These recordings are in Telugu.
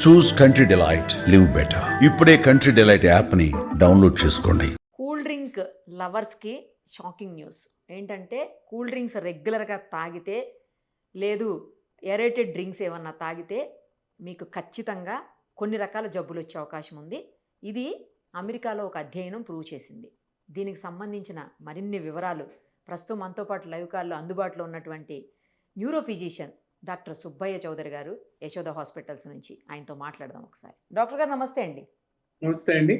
చూస్ కంట్రీ డిలైట్, లివ్ బెటర్. ఇప్పుడే కంట్రీ డిలైట్ యాప్ని డౌన్లోడ్ చేసుకోండి. కూల్ డ్రింక్ లవర్స్కి షాకింగ్ న్యూస్ ఏంటంటే, కూల్ డ్రింక్స్ రెగ్యులర్గా తాగితే లేదు ఎరేటెడ్ డ్రింక్స్ ఏమన్నా తాగితే మీకు ఖచ్చితంగా కొన్ని రకాల జబ్బులు వచ్చే అవకాశం ఉంది. ఇది అమెరికాలో ఒక అధ్యయనం ప్రూవ్ చేసింది. దీనికి సంబంధించిన మరిన్ని వివరాలు ప్రస్తుతం మనతో పాటు లైవ్ కాల్లో అందుబాటులో ఉన్నటువంటి neuro physician doctor Subbaiah Chowdary గారు, యశోద హాస్పిటల్స్ నుంచి. ఆయనతో మాట్లాడదాం ఒకసారి. డాక్టర్ గారు నమస్తే అండి. నమస్తే అండి.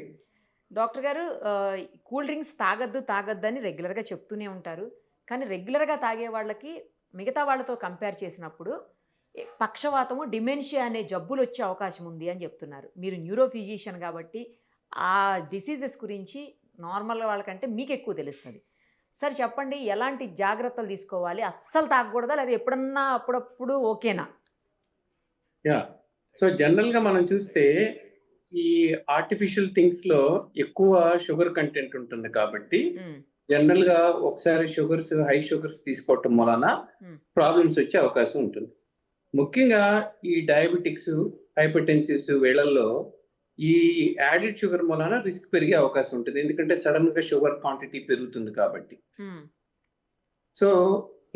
డాక్టర్ గారు, కూల్ డ్రింక్స్ తాగొద్దని రెగ్యులర్గా చెప్తూనే ఉంటారు. కానీ రెగ్యులర్గా తాగే వాళ్ళకి మిగతా వాళ్ళతో కంపేర్ చేసినప్పుడు పక్షవాతము, డిమెన్షియా అనే జబ్బులు వచ్చే అవకాశం ఉంది అని చెప్తున్నారు. మీరు న్యూరో ఫిజిషియన్ కాబట్టి ఆ డిసీజెస్ గురించి నార్మల్ వాళ్ళకంటే మీకు ఎక్కువ తెలుస్తుంది. సార్ చెప్పండి, ఎలాంటి జాగ్రత్తలు తీసుకోవాలి? అస్సలు తాగకూడదా, లేదా ఎప్పుడన్నా అప్పుడప్పుడు ఓకేనా? సో జనరల్గా మనం చూస్తే ఈ ఆర్టిఫిషియల్ థింగ్స్ లో ఎక్కువ షుగర్ కంటెంట్ ఉంటుంది కాబట్టి జనరల్ గా ఒకసారి హై షుగర్స్ తీసుకోవటం వలన ప్రాబ్లమ్స్ వచ్చే అవకాశం ఉంటుంది. ముఖ్యంగా ఈ డయాబెటిక్స్, హైపర్టెన్సివ్స్ వీళ్ళల్లో ఈ యాడెడ్ షుగర్ వలన రిస్క్ పెరిగే అవకాశం ఉంటుంది. ఎందుకంటే సడన్ గా షుగర్ క్వాంటిటీ పెరుగుతుంది కాబట్టి. సో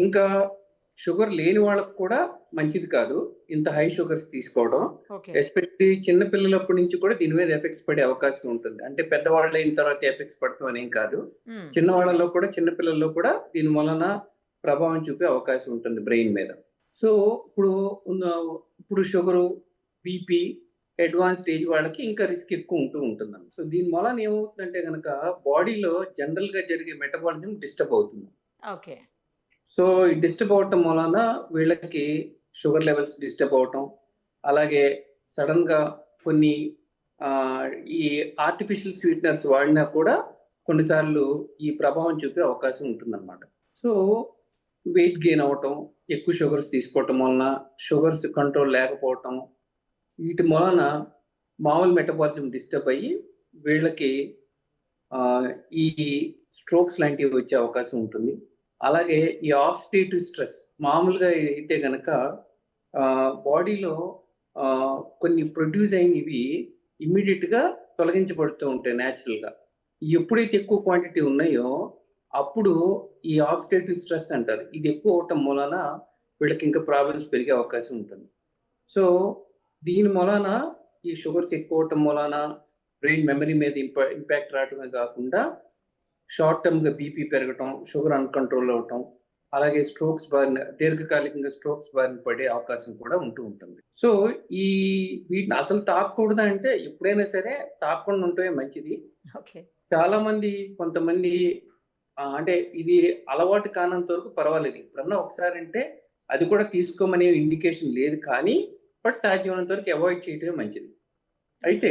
ఇంకా షుగర్ లేని వాళ్ళకు కూడా మంచిది కాదు ఇంత హై షుగర్స్ తీసుకోవడం. ఎస్పెషల్లీ చిన్న పిల్లలప్పటి నుంచి కూడా దీని మీద ఎఫెక్ట్స్ పడే అవకాశం ఉంటుంది. అంటే పెద్దవాళ్ళు అయిన తర్వాత ఎఫెక్ట్స్ పడతాం అనేం కాదు, చిన్నవాళ్ళలో కూడా, చిన్నపిల్లల్లో కూడా దీని వలన ప్రభావం చూపే అవకాశం ఉంటుంది బ్రెయిన్ మీద. సో ఇప్పుడు షుగరు, బీపీ, అడ్వాన్స్ స్టేజ్ వాళ్ళకి ఇంకా రిస్క్ ఎక్కువ ఉంటుంది. సో దీని వలన ఏమవుతుందంటే కనుక బాడీలో జనరల్ గా జరిగే మెటబాలిజం డిస్టర్బ్ అవుతుంది. ఓకే. సో ఈ డిస్టర్బ్ అవటం వలన వీళ్ళకి షుగర్ లెవెల్స్ డిస్టర్బ్ అవటం, అలాగే సడన్ గా కొన్ని ఈ ఆర్టిఫిషియల్ స్వీట్నర్స్ వాడినా కూడా కొన్నిసార్లు ఈ ప్రభావం చూపే అవకాశం ఉంటుందన్నమాట. సో వెయిట్ గెయిన్ అవటం, ఎక్కువ షుగర్స్ తీసుకోవటం వలన, షుగర్స్ కంట్రోల్ లేకపోవటం, వీటి వలన మామూలు మెటబాలిజం డిస్టర్బ్ అయ్యి వీళ్ళకి ఈ స్ట్రోక్స్ లాంటివి వచ్చే అవకాశం ఉంటుంది. అలాగే ఈ ఆక్సిడేటివ్ స్ట్రెస్ మామూలుగా అయితే కనుక బాడీలో కొన్ని ప్రొడ్యూస్ అయినవి ఇమ్మీడియట్గా తొలగించబడుతూ ఉంటాయి న్యాచురల్గా. ఎప్పుడైతే ఎక్కువ క్వాంటిటీ ఉన్నాయో అప్పుడు ఈ ఆక్సిడేటివ్ స్ట్రెస్ అంటారు, ఇది ఎక్కువ అవటం వలన వీళ్ళకి ఇంకా ప్రాబ్లమ్స్ పెరిగే అవకాశం ఉంటుంది. సో దీని వలన ఈ షుగర్స్ ఎక్కువ అవటం వలన బ్రెయిన్ మెమరీ మీద ఇంపాక్ట్ రావటమే కాకుండా షార్ట్ టర్మ్గా బీపీ పెరగటం, షుగర్ అన్కంట్రోల్ అవటం, అలాగే దీర్ఘకాలికంగా స్ట్రోక్స్ బారిన పడే అవకాశం కూడా ఉంటుంది. సో వీటిని అసలు తాగకూడదా అంటే ఎప్పుడైనా సరే తాగకుండా ఉంటే మంచిది. చాలా మంది, కొంతమంది అంటే ఇది అలవాటు కానంత వరకు పర్వాలేదు, ఇప్పుడన్నా ఒకసారి అంటే అది కూడా తీసుకోమనే ఇండికేషన్ లేదు, కానీ బట్ సాధ్యమైనంత వరకు అవాయిడ్ చేయటమే మంచిది. అయితే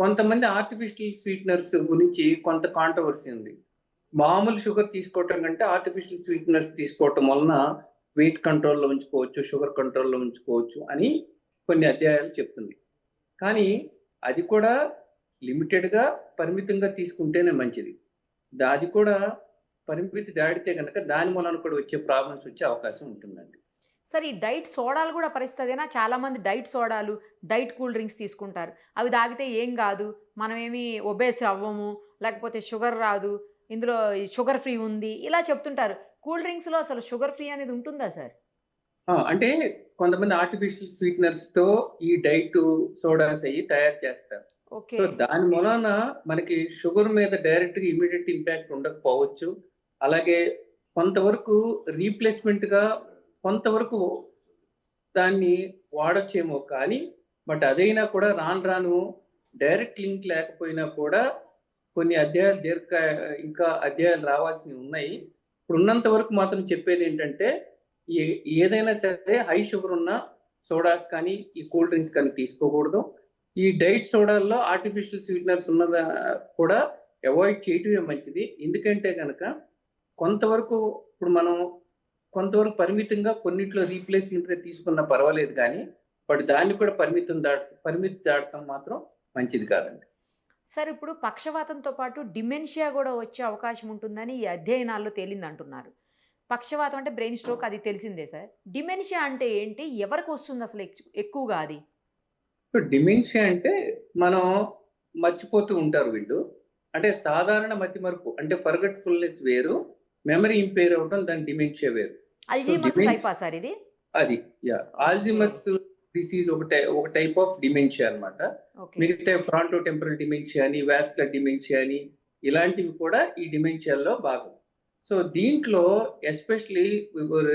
కొంతమంది ఆర్టిఫిషియల్ స్వీట్నర్స్ గురించి కొంత కాంట్రవర్సీ ఉంది. మామూలు షుగర్ తీసుకోవటం కంటే ఆర్టిఫిషియల్ స్వీట్నర్స్ తీసుకోవటం వలన వెయిట్ కంట్రోల్లో ఉంచుకోవచ్చు, షుగర్ కంట్రోల్లో ఉంచుకోవచ్చు అని కొన్ని అధ్యాయాలు చెప్తుంది. కానీ అది కూడా లిమిటెడ్గా, పరిమితంగా తీసుకుంటేనే మంచిది. అది కూడా పరిమితి దాటితే కనుక దాని వలన కూడా వచ్చే ప్రాబ్లమ్స్ వచ్చే అవకాశం ఉంటుందండి. సార్, ఈ డైట్ సోడాలు కూడా పరిస్థితేనా? చాలామంది డైట్ సోడాలు, డైట్ కూల్ డ్రింక్స్ తీసుకుంటారు. అవి తాగితే ఏం కాదు, మనమేమి ఒబేస్ అవ్వము, లేకపోతే షుగర్ రాదు, ఇందులో షుగర్ ఫ్రీ ఉంది, ఇలా చెప్తుంటారు. కూల్ డ్రింక్స్లో అసలు షుగర్ ఫ్రీ అనేది ఉంటుందా సార్? అంటే కొంతమంది ఆర్టిఫిషియల్ స్వీట్నర్స్ తో ఈ డైట్ సోడాస్ అయ్యి తయారు చేస్తారు. సో దాని వలన మనకి షుగర్ మీద డైరెక్ట్ గా ఇమీడియట్ ఇంపాక్ట్ ఉండకపోవచ్చు. అలాగే కొంతవరకు రీప్లేస్మెంట్ గా కొంతవరకు దాన్ని వాడొచ్చేమో, కానీ బట్ అదైనా కూడా రాను డైరెక్ట్ లింక్ లేకపోయినా కూడా కొన్ని అధ్యాయాలు ఇంకా అధ్యాయాలు రావాల్సినవి ఉన్నాయి. ఇప్పుడు ఉన్నంత వరకు మాత్రం చెప్పేది ఏంటంటే, ఏదైనా సరే హై షుగర్ ఉన్న సోడాస్ కానీ ఈ కూల్ డ్రింక్స్ కానీ తీసుకోకూడదు. ఈ డైట్ సోడాల్లో ఆర్టిఫిషియల్ స్వీట్నర్స్ ఉన్నదా కూడా అవాయిడ్ చేయటమే మంచిది. ఎందుకంటే కనుక కొంతవరకు ఇప్పుడు మనం కొంతవరకు పరిమితంగా కొన్నిట్లో రీప్లేస్మెంట్గా తీసుకున్నా పర్వాలేదు, కానీ బట్ దాన్ని కూడా పరిమితి దాటడం మాత్రం మంచిది కాదండి. సార్, ఇప్పుడు పక్షవాతంతో పాటు డిమెన్షియా కూడా వచ్చే అవకాశం ఉంటుందని ఈ అధ్యయనాల్లో తేలింది అంటున్నారు. పక్షవాతం అంటే బ్రెయిన్ స్ట్రోక్, అది తెలిసిందే సార్. డిమెన్షియా అంటే ఏంటి? ఎవరికి వస్తుంది అసలు ఎక్కువగా అది? సో డిమెన్షియా అంటే మనం మర్చిపోతూ ఉంటారు వీళ్ళు. అంటే సాధారణ మతిమరుపు అంటే ఫర్గెట్‌ఫుల్‌నెస్ వేరు. మెమరీ ఇంపైర్ అవ్వడం దాని డిమెన్షియా వేరు. సో అల్జీమర్స్ టైపా సార్ ఇది? అది ఓకే. ఆల్జీమర్స్ డిసీజ్ ఒక టైప్ ఆఫ్ డిమెన్షియా అన్నమాట. ఓకే. మిగతా ఫ్రాంటో టెంపరల్ డిమెన్షియా అని, వాస్కులర్ డిమెన్షియా అని ఇలాంటివి కూడా ఈ డిమెన్షియాలో భాగం. సో దీంట్లో ఎస్పెషల్లీ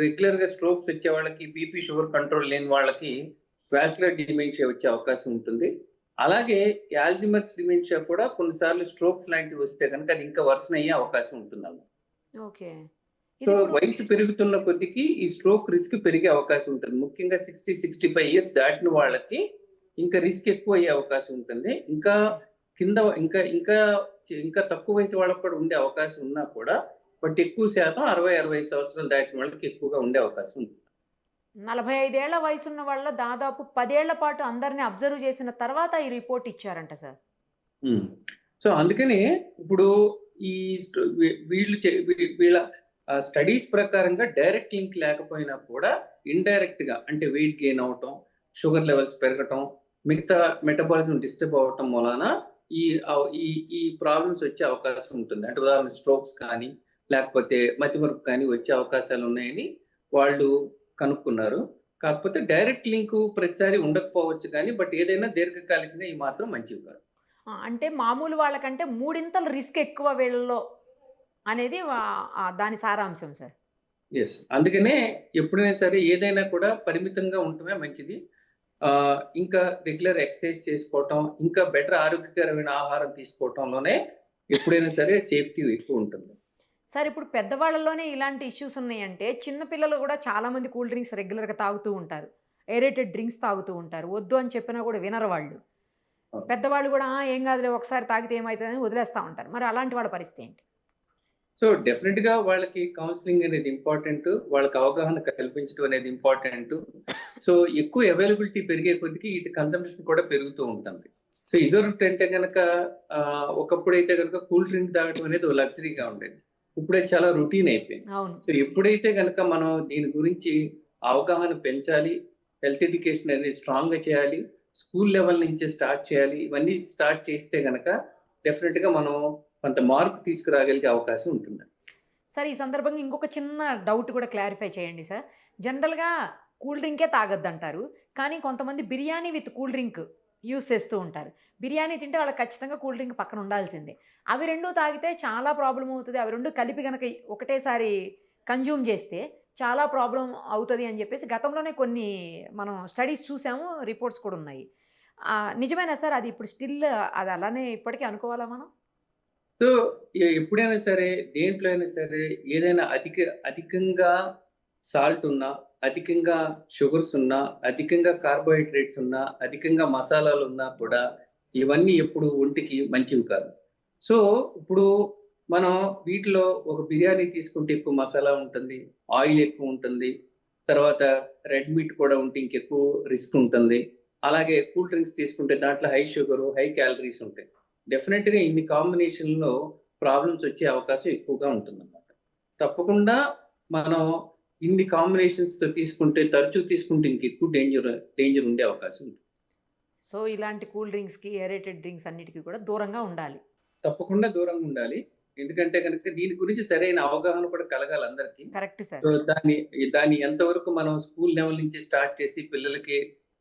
రెగ్యులర్‌గా స్ట్రోక్స్ వచ్చే వాళ్ళకి, బీపీ, షుగర్ కంట్రోల్ లేని వాళ్ళకి వాస్కులర్ డిమెన్షియా వచ్చే అవకాశం ఉంటుంది. అలాగే ఈ ఆల్జీమర్స్ డిమెన్షియా కూడా కొన్నిసార్లు స్ట్రోక్స్ లాంటివి వస్తే గనుక అది ఇంకా వర్సన్ అయ్యే అవకాశం ఉంటుందన్నమాట. ఓకే. సో ఇది ఇప్పుడు వయసు పెరుగుతున్న కొద్దికి ఈ స్ట్రోక్ రిస్క్ పెరిగే అవకాశం ఉంటుంది. ముఖ్యంగా 60, 65 ఇయర్స్ దాటిన వాళ్ళకి ఇంకా రిస్క్ ఎక్కువ అయ్యే అవకాశం ఉంటుంది. ఇంకా కింద ఇంకా ఇంకా ఇంకా తక్కువ వయసు వాళ్ళకి కూడా ఉండే అవకాశం ఉన్నా కూడా బట్ ఎక్కువ శాతం 60, 65 సంవత్సరాలు దాటిన వాళ్ళకి ఎక్కువగా ఉండే అవకాశం ఉంది. 45 ఏళ్ల వయసున్న వాళ్ళ దాదాపు 10 ఏళ్ల పాటు అందరిని అబ్జర్వ్ చేసిన తర్వాత ఈ రిపోర్ట్ ఇచ్చారంట సార్. సో అందుకని ఇప్పుడు ఈ వీళ్ళ స్టడీస్ ప్రకారంగా డైరెక్ట్ లింక్ లేకపోయినా కూడా ఇండైరెక్ట్ గా అంటే వెయిట్ గెయిన్ అవటం, షుగర్ లెవెల్స్ పెరగటం, మిగతా మెటబాలిజం డిస్టర్బ్ అవటం వలన ఈ ఈ ఈ ప్రాబ్లమ్స్ వచ్చే అవకాశం ఉంటుంది. అంటే ఉదాహరణ స్ట్రోక్స్ కానీ లేకపోతే మతిమరుపు కానీ వచ్చే అవకాశాలు ఉన్నాయని వాళ్ళు కనుక్కున్నారు. కాకపోతే డైరెక్ట్ లింక్ ప్రతిసారి ఉండకపోవచ్చు కానీ బట్ ఏదైనా దీర్ఘకాలికంగా ఈ మాత్రం మంచివి కాదు. అంటే మామూలు వాళ్ళకంటే మూడింతలు రిస్క్ ఎక్కువ వీళ్ళలో అనేది దాని సారాంశం సార్. అందుకనే ఎప్పుడైనా సరే ఏదైనా కూడా పరిమితంగా ఉండటమే మంచిది. ఇంకా రెగ్యులర్ ఎక్సర్సైజ్ చేసుకోవటం, ఇంకా బెటర్ ఆరోగ్యకరమైన ఆహారం తీసుకోవటంలోనే ఎప్పుడైనా సరే సేఫ్టీ ఎక్కువ ఉంటుంది. సార్ ఇప్పుడు పెద్దవాళ్ళలోనే ఇలాంటి ఇష్యూస్ ఉన్నాయంటే చిన్న పిల్లలు కూడా చాలా మంది కూల్ డ్రింక్స్ రెగ్యులర్‌గా తాగుతూ ఉంటారు. ఏరేటెడ్ డ్రింక్స్ తాగుతూ ఉంటారు. వద్దు అని చెప్పినా కూడా వినరు వాళ్ళు. పెద్దవాళ్ళు కూడా ఏం కాదులే ఒకసారి తాగితే ఏమైతదని వదిలేస్తా ఉంటారు. మరి అలాంటి వాళ్ళ పరిస్థితి ఏంటి? సో డెఫినెట్ గా వాళ్ళకి కౌన్సిలింగ్ అనేది ఇంపార్టెంట్. వాళ్ళకి అవగాహన కల్పించడం అనేది ఇంపార్టెంట్. సో ఎక్కువ అవైలబిలిటీ పెరిగే కొద్దికి వీటి కన్సంప్షన్ కూడా పెరుగుతూ ఉంటుంది. సో ఇదొకటి అంటే కనుక ఒకప్పుడైతే కనుక కూల్ డ్రింక్ తాగడం అనేది లగ్జరీగా ఉండేది. ఇప్పుడే చాలా రొటీన్ అయిపోయింది. సో ఎప్పుడైతే కనుక మనం దీని గురించి అవగాహన పెంచాలి, హెల్త్ ఎడ్యుకేషన్ అనేది స్ట్రాంగ్ గా చేయాలి, స్కూల్ లెవెల్ నుంచే స్టార్ట్ చేయాలి. ఇవన్నీ స్టార్ట్ చేస్తే కనుక డెఫినెట్ గా మనం కొంత మార్పు తీసుకురాగలిగే అవకాశం ఉంటుంది. సార్ ఈ సందర్భంగా ఇంకొక చిన్న డౌట్ కూడా క్లారిఫై చేయండి సార్. జనరల్‌గా కూల్ డ్రింకే తాగొద్దంటారు. కానీ కొంతమంది biryani with cool drink use చేస్తూ ఉంటారు. బిర్యానీ తింటే వాళ్ళకి ఖచ్చితంగా కూల్ డ్రింక్ పక్కన ఉండాల్సిందే. అవి 2 తాగితే చాలా ప్రాబ్లమ్ అవుతది. అవి 2 కలిపి గనక ఒకటేసారి కన్జ్యూమ్ చేస్తే చాలా ప్రాబ్లమ్ అవుతది అని చెప్పేసి గతంలోనే కొన్ని మనం స్టడీస్ చూసాము. రిపోర్ట్స్ కూడా ఉన్నాయి. నిజమేనా సార్? అది ఇప్పుడు స్టిల్ అది అలానే ఇప్పటికి అనుకోవాలా మనం? సో ఎప్పుడైనా సరే దేంట్లో అయినా సరే ఏదైనా అధికంగా సాల్ట్ ఉన్నా, అధికంగా షుగర్స్ ఉన్నా, అధికంగా కార్బోహైడ్రేట్స్ ఉన్నా, అధికంగా మసాలాలు ఉన్నా కూడా ఇవన్నీ ఎప్పుడు ఒంటికి మంచివి కాదు. సో ఇప్పుడు మనం వీటిలో ఒక బిర్యానీ తీసుకుంటే ఎక్కువ మసాలా ఉంటుంది, ఆయిల్ ఎక్కువ ఉంటుంది, తర్వాత రెడ్ మీట్ కూడా ఉంటే ఇంకెక్కువ రిస్క్ ఉంటుంది. అలాగే కూల్ డ్రింక్స్ తీసుకుంటే దాంట్లో హై షుగర్, హై క్యాలరీస్ ఉంటాయి. డెఫినెట్ గా ఇన్ని కాంబినేషన్లో ప్రాబ్లమ్స్ వచ్చే అవకాశం ఎక్కువగా ఉంటుందన్నమాట. తప్పకుండా మనం ఇన్ని కాంబినేషన్స్ తో తీసుకుంటే తరచూ తీసుకుంటే ఇంకెక్కువ డేంజర్ ఉండే అవకాశం ఉంది. సో ఇలాంటి కూల్ డ్రింక్స్‌కి, ఏరేటెడ్ డ్రింక్స్ అన్నిటికి కూడా దూరంగా ఉండాలి. తప్పకుండా దూరంగా ఉండాలి. ఎందుకంటే కనుక దీని గురించి సరైన అవగాహన కూడా కలగాలి అందరికీ. Correct sir. సో దాన్ని ఎంతవరకు మనం స్కూల్ లెవెల్ నుంచి స్టార్ట్ చేసి పిల్లలకి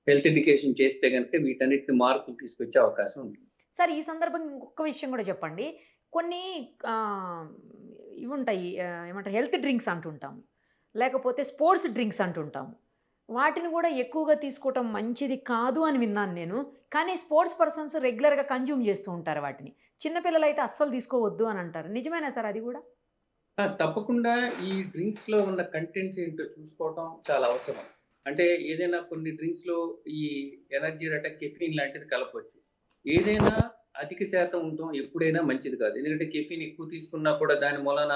హెల్త్ ఎడ్యుకేషన్ చేస్తే కనుక వీటన్నిటిని మార్పులు తీసుకొచ్చే అవకాశం ఉంటుంది. సార్ ఈ సందర్భంగా ఇంకొక విషయం కూడా చెప్పండి. కొన్ని ఇవి ఉంటాయి, ఏమంటారు, హెల్త్ డ్రింక్స్ అంటుంటాము. లేకపోతే స్పోర్ట్స్ డ్రింక్స్ అంటుంటాము. వాటిని కూడా ఎక్కువగా తీసుకోవటం మంచిది కాదు అని విన్నాను నేను. కానీ స్పోర్ట్స్ పర్సన్స్ రెగ్యులర్‌గా కన్జ్యూమ్ చేస్తూ ఉంటారు వాటిని. చిన్న పిల్లలైతే అస్సలు తీసుకోవద్దు అని అంటారు. నిజమేనా సార్ అది కూడా? తప్పకుండా ఈ డ్రింక్స్ లో ఉన్న కంటెంట్స్ ఏంటో చూసుకోవటం చాలా అవసరం. అంటే ఏదైనా కొన్ని డ్రింక్స్ లో ఈ ఎనర్జీ రట కెఫీన్ లాంటిది కలపవచ్చు. ఏదైనా అధిక శాతం ఉండటం ఎప్పుడైనా మంచిది కాదు. ఎందుకంటే కెఫీన్ ఎక్కువ తీసుకున్నా కూడా దాని మూలన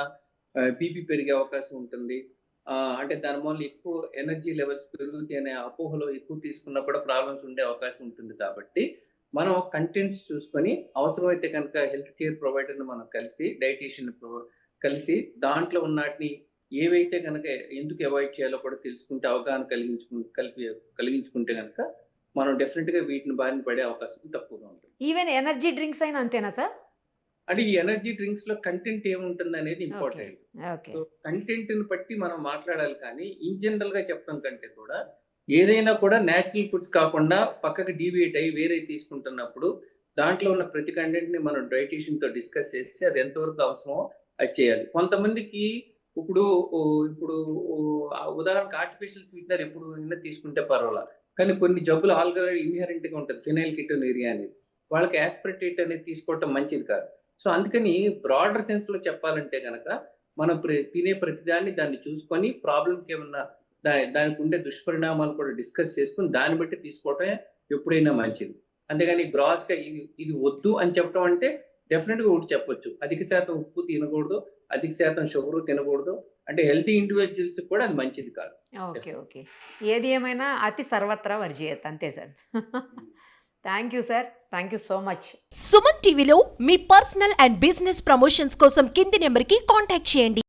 బీపీ పెరిగే అవకాశం ఉంటుంది. అంటే దాని మూలన ఎక్కువ ఎనర్జీ లెవెల్స్ పెరుగుతాయి అనే అపోహలో ఎక్కువ తీసుకున్నా కూడా ప్రాబ్లమ్స్ ఉండే అవకాశం ఉంటుంది. కాబట్టి మనం కంటెంట్స్ చూసుకొని అవసరమైతే కనుక హెల్త్ కేర్ ప్రొవైడర్ని మనం కలిసి డైటీషియన్ కలిసి దాంట్లో ఉన్నటిని ఏవైతే కనుక ఎందుకు అవాయిడ్ చేయాలో కూడా తెలుసుకుంటే అవగాహన కలిగించుకుంటే కనుక మనం డెఫినెట్గా వీటిని బారిన పడే అవకాశం తక్కువగా ఉంటుంది. ఈవెన్ ఎనర్జీ డ్రింక్స్ అయినా అంతేనా సార్? అంటే ఈ ఎనర్జీ డ్రింక్స్ లో కంటెంట్ ఏముంటుంది అనేది ఇంపార్టెంట్. ఓకే. సో కంటెంట్ ని బట్టి మనం మాట్లాడాలి, కానీ ఇన్ జనరల్ గా చెప్పడం కంటే కూడా ఏదైనా కూడా న్యాచురల్ ఫుడ్స్ కాకుండా పక్కకి డీవియేట్ అయ్యి వేరే తీసుకుంటున్నప్పుడు దాంట్లో ఉన్న ప్రతి కంటెంట్ ని మనం డైటీషియన్ తో డిస్కస్ చేసి అది ఎంతవరకు అవసరమో అది చేయాలి. కొంతమందికి ఇప్పుడు ఇప్పుడు ఉదాహరణకు ఆర్టిఫిషియల్ స్వీట్నర్ ఎప్పుడు అయినా తీసుకుంటే పర్వాలా, కానీ కొన్ని జబ్బులు ఆల్రెడీ ఇన్హెరెంట్ గా ఉంటుంది, ఫినైల్ కిటోనూరియా అనేది, వాళ్ళకి యాస్పర్టేట్ అనేది తీసుకోవటం మంచిది కాదు. సో అందుకని బ్రాడర్ సెన్స్ లో చెప్పాలంటే కనుక మనం తినే ప్రతిదాన్ని దాన్ని చూసుకొని ప్రాబ్లంకి ఏమన్నా దానికి ఉండే దుష్పరిణామాలు కూడా డిస్కస్ చేసుకుని దాన్ని బట్టి తీసుకోవటమే ఎప్పుడైనా మంచిది. అంతేగాని గ్రాస్ గా ఇది వద్దు అని చెప్పడం అంటే డెఫినెట్ గా ఒకటి చెప్పొచ్చు, అధిక శాతం ఉప్పు తినకూడదు, అధిక శాతం షుగర్ తినకూడదు, అంటే హెల్తీ ఇండివిజువల్స్ కూడా అది మంచిది కాదు. ఓకే. ఓకే. ఏది ఏమైనా అతి సర్వత్రా వర్జేయత్, అంతే sir. Thank you sir. Thank you so much. Suman టీవీలో మీ పర్సనల్ అండ్ బిజినెస్ ప్రమోషన్స్ కోసం కింది నెంబర్కి కాంటాక్ట్ చేయండి.